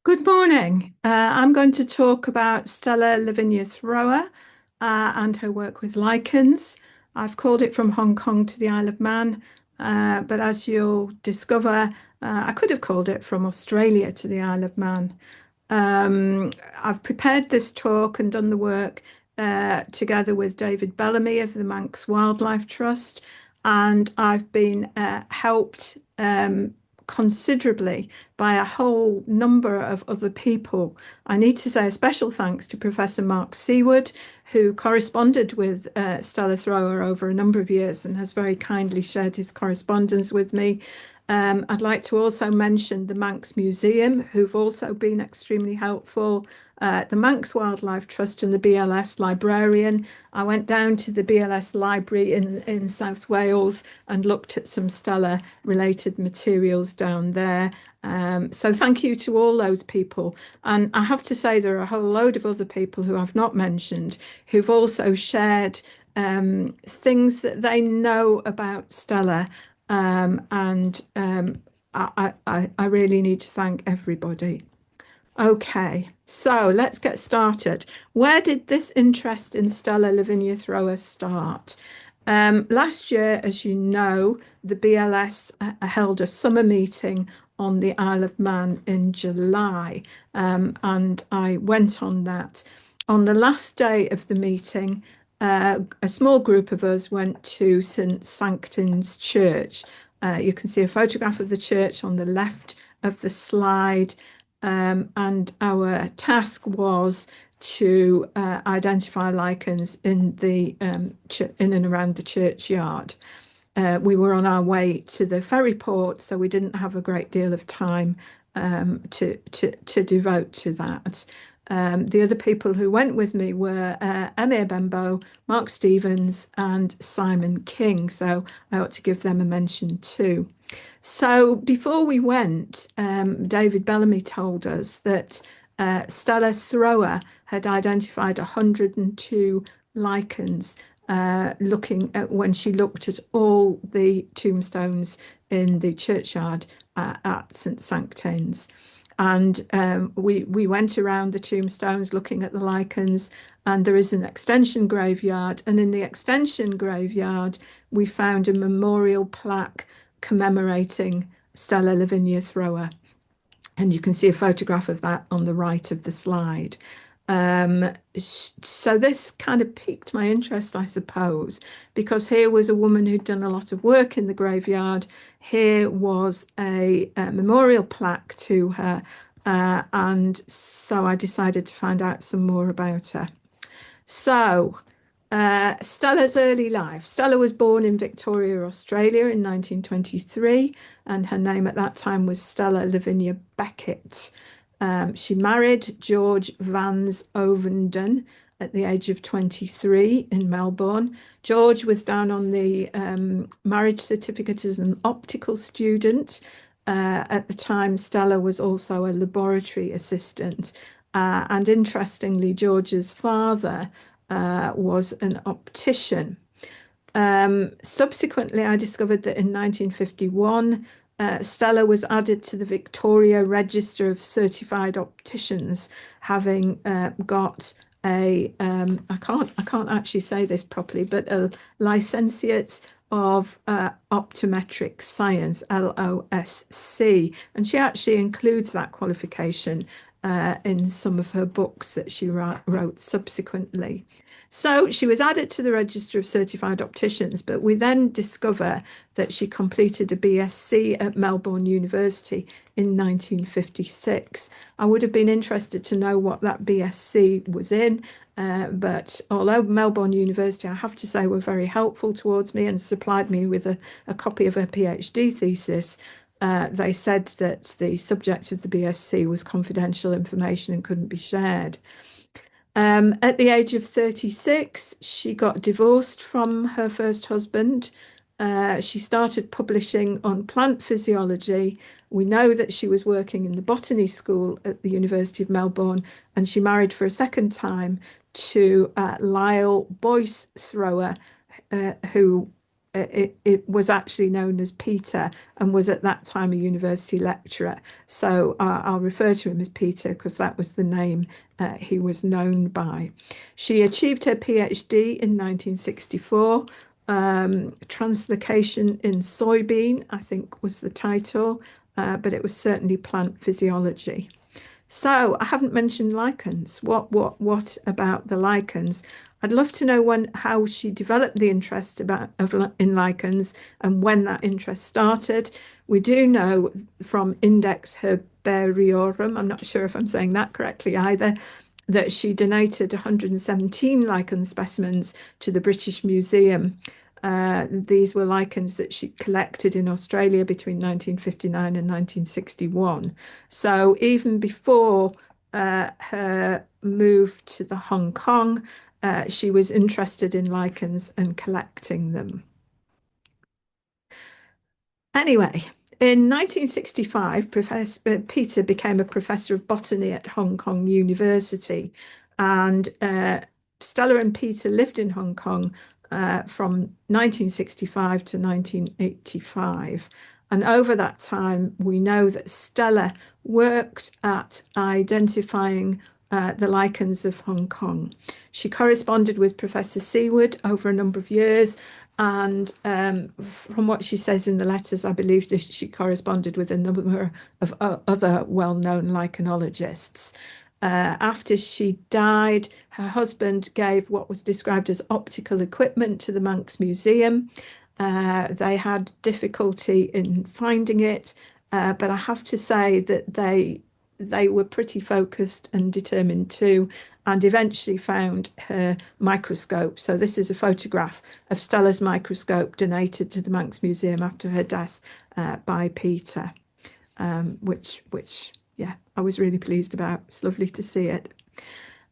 Good morning. I'm going to talk about Stella Lavinia Thrower and her work with lichens. I've called it From Hong Kong to the Isle of Man, but as you'll discover, I could have called it From Australia to the Isle of Man. Um, I've prepared this talk and done the work together with David Bellamy of the Manx Wildlife Trust, and I've been helped considerably by a whole number of other people. I need to say a special thanks to Professor Mark Seaward, who corresponded with Stella Thrower over a number of years and has very kindly shared his correspondence with me. I'd like to also mention the Manx Museum, who've also been extremely helpful, the Manx Wildlife Trust and the BLS librarian. I went down to the BLS library in South Wales and looked at some Stella related materials down there. So thank you to all those people. And I have to say there are a whole load of other people who I've not mentioned who've also shared things that they know about Stella. And I really need to thank everybody. Okay, so let's get started. Where did this interest in Stella Lavinia Thrower start? Last year, as you know, the BLS held a summer meeting on the Isle of Man in July, and I went on that. On the last day of the meeting, a small group of us went to St Sanctin's Church. You can see a photograph of the church on the left of the slide. And our task was to identify lichens in the in and around the churchyard. We were on our way to the ferry port, so we didn't have a great deal of time to devote to that. The other people who went with me were Emir Benbow, Mark Stevens, and Simon King. So I ought to give them a mention too. So before we went, David Bellamy told us that Stella Thrower had identified 102 lichens looking at when she looked at all the tombstones in the churchyard at St Sanctins. And we went around the tombstones looking at the lichens, and there is an extension graveyard. And in the extension graveyard, we found a memorial plaque commemorating Stella Lavinia Thrower. And you can see a photograph of that on the right of the slide. Um, so this kind of piqued my interest, I suppose, because here was a woman who'd done a lot of work in the graveyard. Here was a memorial plaque to her, and so I decided to find out some more about her. So, Stella's early life. Stella was born in Victoria, Australia in 1923, and her name at that time was Stella Lavinia Beckett. She married George Vans Ovenden at the age of 23 in Melbourne. George was down on the marriage certificate as an optical student. At the time, Stella was also a laboratory assistant. And interestingly, George's father was an optician. Subsequently, I discovered that in 1951, Stella was added to the Victoria Register of Certified Opticians, having got I can't actually say this properly, but a licentiate of optometric science, LOSC, and she actually includes that qualification in some of her books that she wrote subsequently. So she was added to the Register of Certified Opticians, but we then discover that she completed a BSc at Melbourne University in 1956. I would have been interested to know what that BSc was in, but although Melbourne University, I have to say, were very helpful towards me and supplied me with a copy of a PhD thesis, they said that the subject of the BSc was confidential information and couldn't be shared. At the age of 36, she got divorced from her first husband. She started publishing on plant physiology. We know that she was working in the botany school at the University of Melbourne, and she married for a second time to Lyle Boyce Thrower, who it was actually known as Peter and was at that time a university lecturer. So I'll refer to him as Peter because that was the name he was known by. She achieved her PhD in 1964. Translocation in soybean, I think was the title, but it was certainly plant physiology. So I haven't mentioned lichens. What about the lichens? I'd love to know how she developed the interest in lichens and when that interest started. We do know from Index Herbariorum, I'm not sure if I'm saying that correctly either, that she donated 117 lichen specimens to the British Museum. These were lichens that she collected in Australia between 1959 and 1961. So even before her move to the Hong Kong, she was interested in lichens and collecting them. Anyway, in 1965, Peter became a professor of botany at Hong Kong University, and Stella and Peter lived in Hong Kong from 1965 to 1985. And over that time, we know that Stella worked at identifying the lichens of Hong Kong. She corresponded with Professor Seward over a number of years, and from what she says in the letters, I believe that she corresponded with a number of other well-known lichenologists. After she died, her husband gave what was described as optical equipment to the Manx Museum. They had difficulty in finding it, but I have to say that they were pretty focused and determined too, and eventually found her microscope. So this is a photograph of Stella's microscope donated to the Manx Museum after her death by Peter, which yeah, I was really pleased about. It's lovely to see it.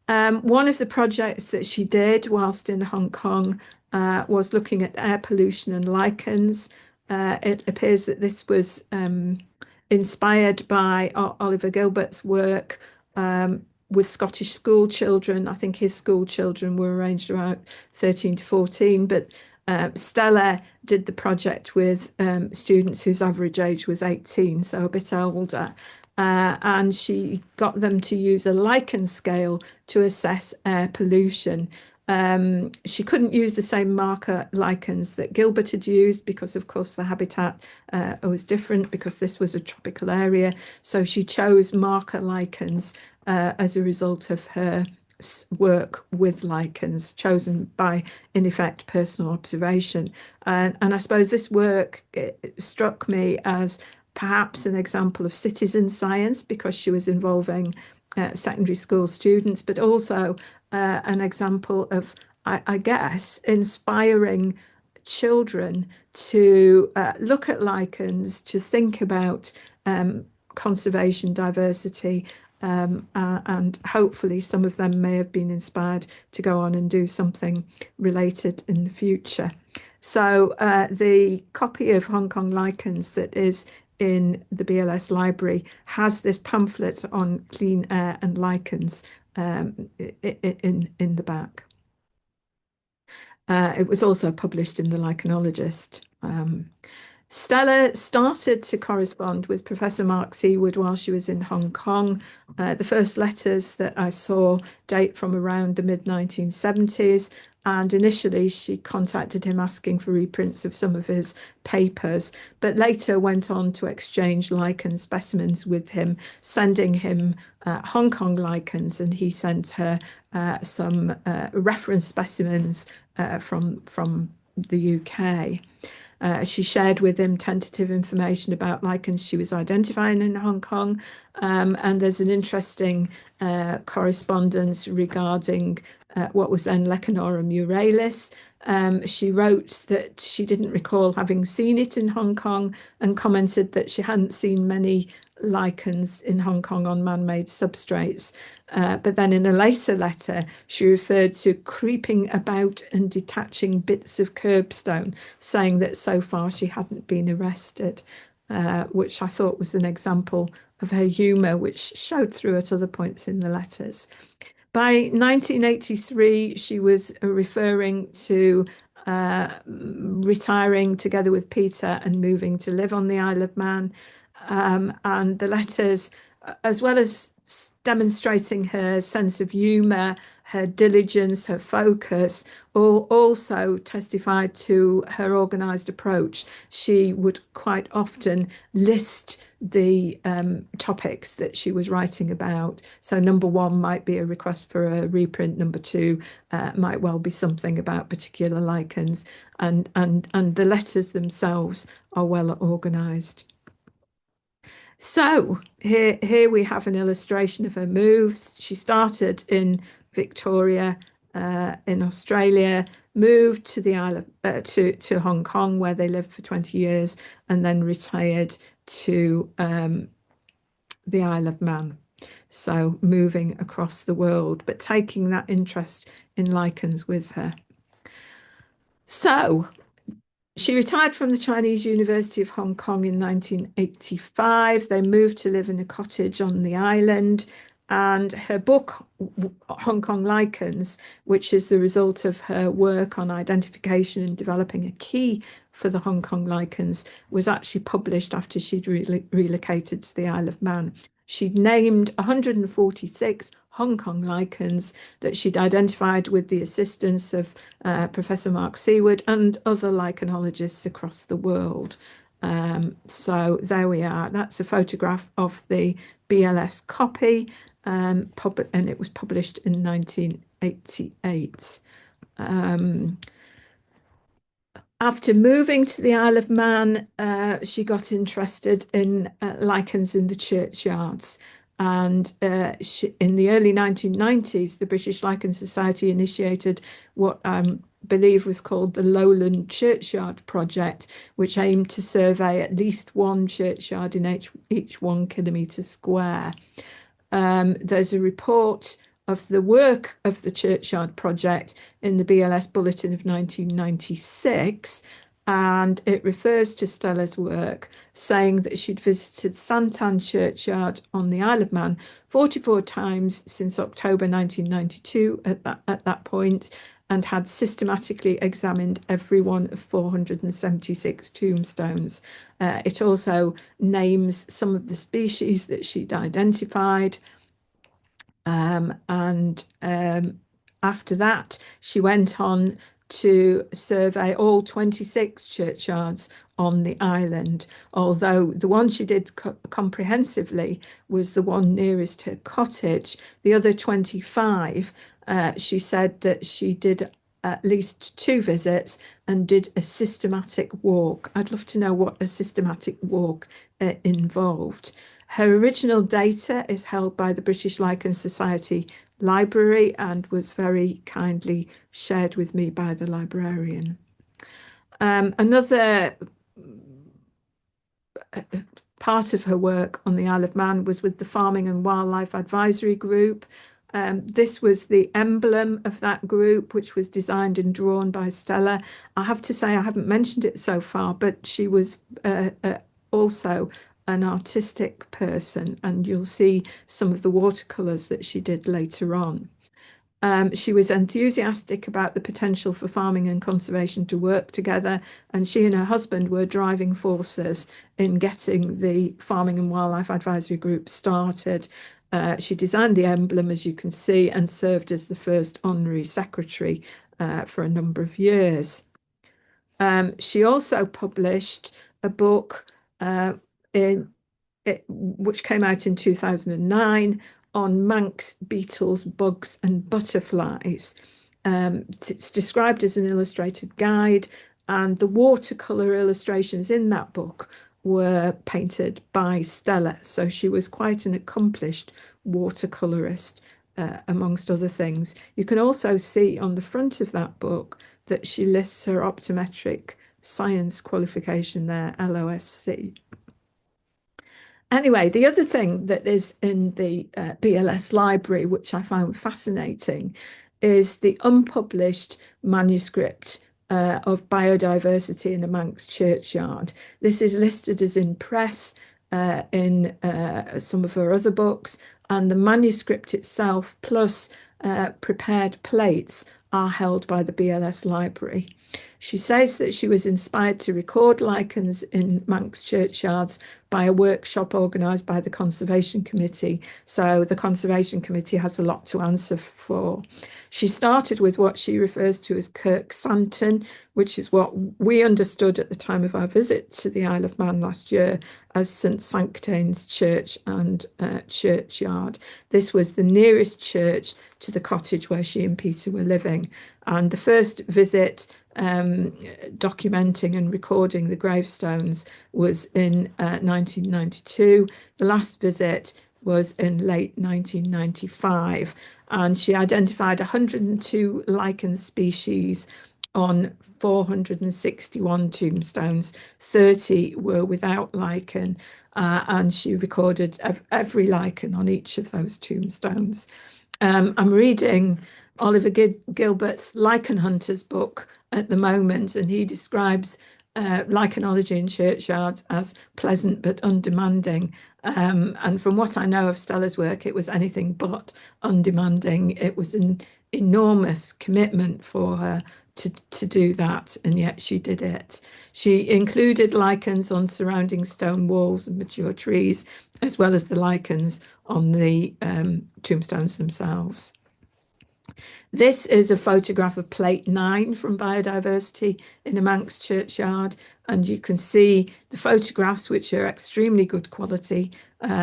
One of the projects that she did whilst in Hong Kong was looking at air pollution and lichens. It appears that this was inspired by Oliver Gilbert's work with Scottish school children. I think his school children were arranged around 13 to 14, but Stella did the project with students whose average age was 18, so a bit older. And she got them to use a lichen scale to assess air pollution. She couldn't use the same marker lichens that Gilbert had used because, of course, the habitat was different because this was a tropical area. So she chose marker lichens as a result of her work with lichens, chosen by, in effect, personal observation. And I suppose this work struck me as perhaps an example of citizen science because she was involving secondary school students, but also an example of, I guess, inspiring children to look at lichens, to think about conservation, diversity, and hopefully some of them may have been inspired to go on and do something related in the future. So the copy of Hong Kong lichens that is in the BLS library has this pamphlet on clean air and lichens in the back. It was also published in the Lichenologist. Stella started to correspond with Professor Mark Seward while she was in Hong Kong. The first letters that I saw date from around the mid-1970s, and initially she contacted him asking for reprints of some of his papers, but later went on to exchange lichen specimens with him, sending him Hong Kong lichens, and he sent her some reference specimens from the UK. She shared with him tentative information about lichens she was identifying in Hong Kong. And there's an interesting correspondence regarding what was then Lecanora muralis. She wrote that she didn't recall having seen it in Hong Kong and commented that she hadn't seen many lichens in Hong Kong on man-made substrates. But then in a later letter, she referred to creeping about and detaching bits of curbstone, saying that so far she hadn't been arrested, which I thought was an example of her humour, which showed through at other points in the letters. By 1983, she was referring to retiring together with Peter and moving to live on the Isle of Man. And the letters, as well as demonstrating her sense of humour, her diligence, her focus, also testified to her organised approach. She would quite often list the topics that she was writing about. So number one might be a request for a reprint. Number two might well be something about particular lichens, and the letters themselves are well organised. So here we have an illustration of her moves. She started in Victoria, in Australia, moved to the Isle of to Hong Kong, where they lived for 20 years, and then retired to the Isle of Man. So moving across the world, but taking that interest in lichens with her. So she retired from the Chinese University of Hong Kong in 1985. They moved to live in a cottage on the island. And her book, Hong Kong Lichens, which is the result of her work on identification and developing a key for the Hong Kong lichens, was actually published after she'd relocated to the Isle of Man. She'd named 146 Hong Kong lichens that she'd identified with the assistance of Professor Mark Seward and other lichenologists across the world. So there we are. That's a photograph of the BLS copy, and it was published in 1988. After moving to the Isle of Man, she got interested in lichens in the churchyards. And in the early 1990s, the British Lichen Society initiated what I believe was called the Lowland Churchyard Project, which aimed to survey at least one churchyard in each 1 kilometre square. There's a report of the work of the Churchyard Project in the BLS Bulletin of 1996, and it refers to Stella's work, saying that she'd visited Santan Churchyard on the Isle of Man 44 times since October 1992 at that point, and had systematically examined every one of 476 tombstones. It also names some of the species that she'd identified. And after that, she went on to survey all 26 churchyards on the island, although the one she did comprehensively was the one nearest her cottage. The other 25, she said that she did at least 2 visits and did a systematic walk. I'd love to know what a systematic walk involved. Her original data is held by the British Lichen Society Library and was very kindly shared with me by the librarian. Another part of her work on the Isle of Man was with the Farming and Wildlife Advisory Group. This was the emblem of that group, which was designed and drawn by Stella. I have to say I haven't mentioned it so far, but she was also an artistic person, and you'll see some of the watercolours that she did later on. She was enthusiastic about the potential for farming and conservation to work together, and she and her husband were driving forces in getting the Farming and Wildlife Advisory Group started. She designed the emblem, as you can see, and served as the first honorary secretary for a number of years. She also published a book which came out in 2009 on Manx beetles, bugs, and butterflies. It's described as an illustrated guide, and the watercolor illustrations in that book were painted by Stella. So she was quite an accomplished watercolorist, amongst other things. You can also see on the front of that book that she lists her optometric science qualification there, LOSC. Anyway, the other thing that is in the BLS library, which I found fascinating, is the unpublished manuscript of biodiversity in a Manx churchyard. This is listed as in press in some of her other books, and the manuscript itself plus prepared plates are held by the BLS library. She says that she was inspired to record lichens in Manx churchyards by a workshop organised by the Conservation Committee. So the Conservation Committee has a lot to answer for. She started with what she refers to as Kirk Santon, which is what we understood at the time of our visit to the Isle of Man last year as St Sanctain's Church and Churchyard. This was the nearest church to the cottage where she and Peter were living. And the first visit documenting and recording the gravestones was in 1992. The last visit was in late 1995, and she identified 102 lichen species on 461 tombstones. 30 were without lichen, and she recorded every lichen on each of those tombstones. I'm reading Oliver Gilbert's Lichen Hunters book at the moment, and he describes lichenology in churchyards as pleasant but undemanding. And from what I know of Stella's work, it was anything but undemanding. It was an enormous commitment for her to do that, and yet she did it. She included lichens on surrounding stone walls and mature trees, as well as the lichens on the tombstones themselves. This is a photograph of plate 9 from Biodiversity in a Manx churchyard, and you can see the photographs, which are extremely good quality,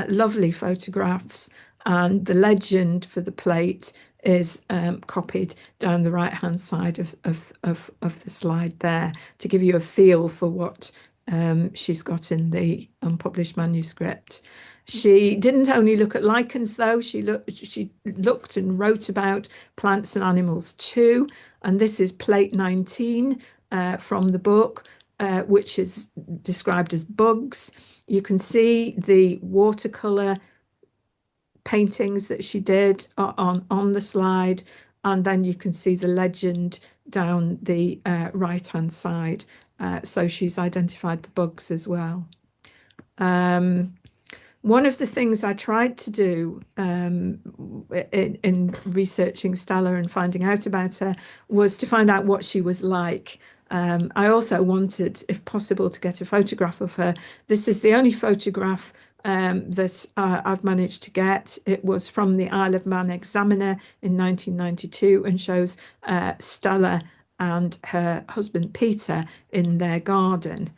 lovely photographs, and the legend for the plate is copied down the right-hand side of the slide there to give you a feel for what she's got in the unpublished manuscript. She didn't only look at lichens, though. She looked and wrote about plants and animals too. And this is plate 19 from the book, which is described as bugs. You can see the watercolor paintings that she did on the slide, and then you can see the legend down the right-hand side. So she's identified the bugs as well. One of the things I tried to do in researching Stella and finding out about her was to find out what she was like. I also wanted, if possible, to get a photograph of her. This is the only photograph that I've managed to get. It was from the Isle of Man Examiner in 1992 and shows Stella and her husband Peter in their garden.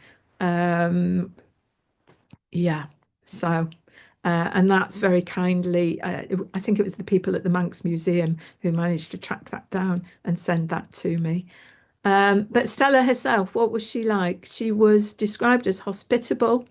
Yeah, so and that's very kindly, I think it was the people at the Manx Museum who managed to track that down and send that to me. But Stella herself, what was she like? She was described as hospitable.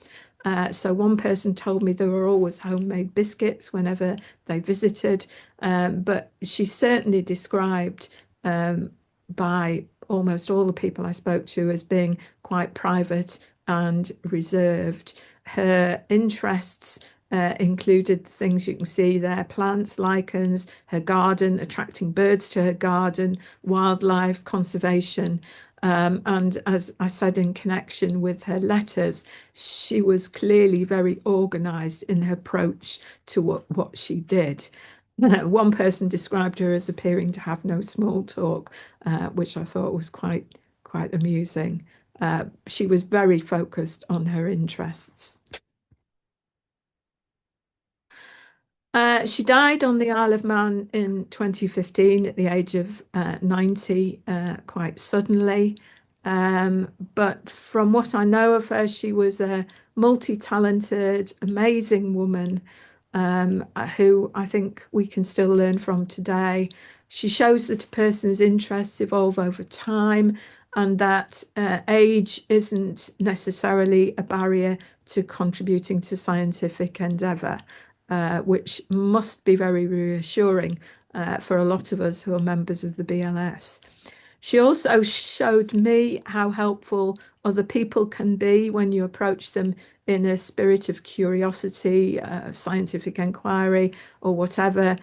So one person told me there were always homemade biscuits whenever they visited, but she's certainly described by almost all the people I spoke to as being quite private and reserved. Her interests included things you can see there: plants, lichens, her garden, attracting birds to her garden, wildlife, conservation. And as I said, in connection with her letters, she was clearly very organised in her approach to what she did. One person described her as appearing to have no small talk, which I thought was quite amusing. She was very focused on her interests. She died on the Isle of Man in 2015 at the age of 90, quite suddenly. But from what I know of her, she was a multi-talented, amazing woman who I think we can still learn from today. She shows that a person's interests evolve over time and that age isn't necessarily a barrier to contributing to scientific endeavour. Which must be very reassuring for a lot of us who are members of the BLS. She also showed me how helpful other people can be when you approach them in a spirit of curiosity, scientific inquiry, or whatever,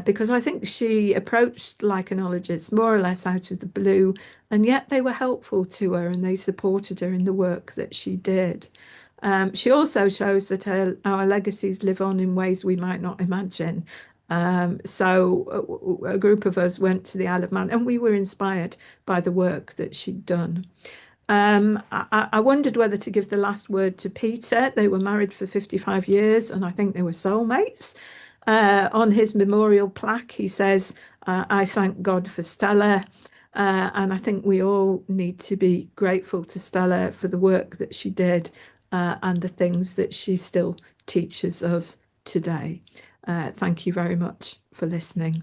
because I think she approached lichenologists more or less out of the blue, and yet they were helpful to her and they supported her in the work that she did. She also shows that our legacies live on in ways we might not imagine. So a group of us went to the Isle of Man and we were inspired by the work that she'd done. I wondered whether to give the last word to Peter. They were married for 55 years and I think they were soulmates. On his memorial plaque, he says, I thank God for Stella. And I think we all need to be grateful to Stella for the work that she did and the things that she still teaches us today. Thank you very much for listening.